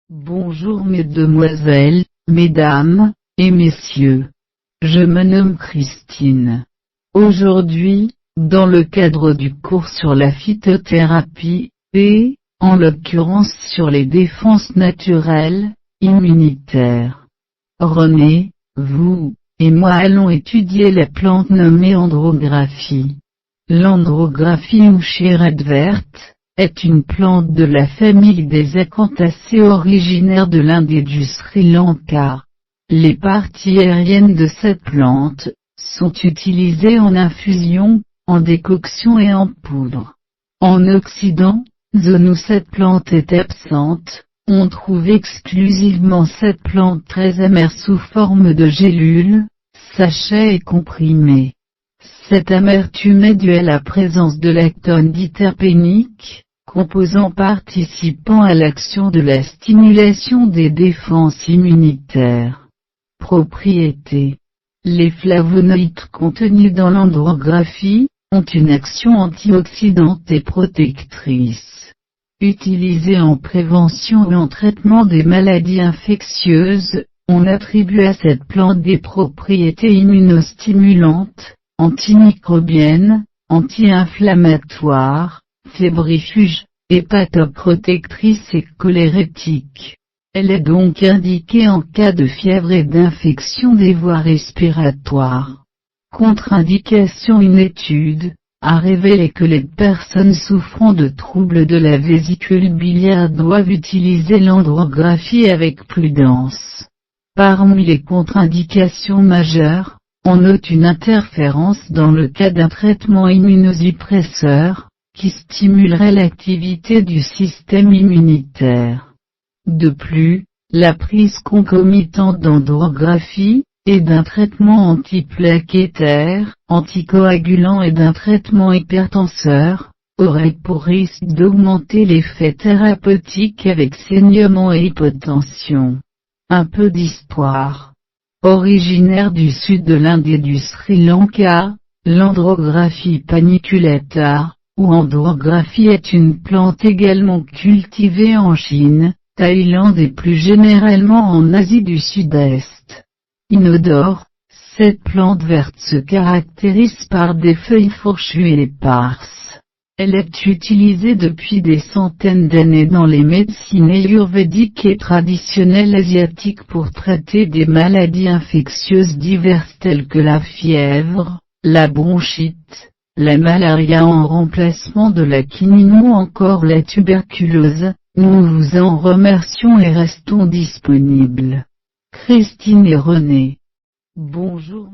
Bonjour mesdemoiselles, mesdames, et messieurs. Je me nomme Christine. Aujourd'hui, dans le cadre du cours sur la phytothérapie, et, en l'occurrence sur les défenses naturelles, immunitaires. René, vous, et moi allons étudier la plante nommée andrographie. L'andrographie ou chérette verte est une plante de la famille des Acanthaceae originaire de l'Inde et du Sri Lanka. Les parties aériennes de cette plante sont utilisées en infusion, en décoction et en poudre. En Occident, zone où cette plante est absente, on trouve exclusivement cette plante très amère sous forme de gélules, sachets et comprimés. Cette amertume est due à la présence de lactone diterpénique, composant participant à l'action de la stimulation des défenses immunitaires. Propriétés. Les flavonoïdes contenus dans l'andrographie ont une action antioxydante et protectrice. Utilisés en prévention et en traitement des maladies infectieuses, on attribue à cette plante des propriétés immunostimulantes, antimicrobiennes, anti-inflammatoires, fébrifuges, hépatoprotectrices et cholérétiques. Elle est donc indiquée en cas de fièvre et d'infection des voies respiratoires. Contre-indication. Une étude a révélé que les personnes souffrant de troubles de la vésicule biliaire doivent utiliser l'andrographie avec prudence. Parmi les contre-indications majeures, on note une interférence dans le cas d'un traitement immunosuppresseur, qui stimulerait l'activité du système immunitaire. De plus, la prise concomitante d'andrographie, et d'un traitement antiplaquettaire, anticoagulant et d'un traitement hypertenseur, aurait pour risque d'augmenter l'effet thérapeutique avec saignement et hypotension. Un peu d'histoire. Originaire du sud de l'Inde et du Sri Lanka, l'andrographie paniculata, ou andrographie est une plante également cultivée en Chine, Thaïlande et plus généralement en Asie du Sud-Est. Inodore, cette plante verte se caractérise par des feuilles fourchues et éparses. Elle est utilisée depuis des centaines d'années dans les médecines ayurvédiques et traditionnelles asiatiques pour traiter des maladies infectieuses diverses telles que la fièvre, la bronchite, la malaria en remplacement de la quinine ou encore la tuberculose. Nous vous en remercions et restons disponibles. Christine et René. Bonjour.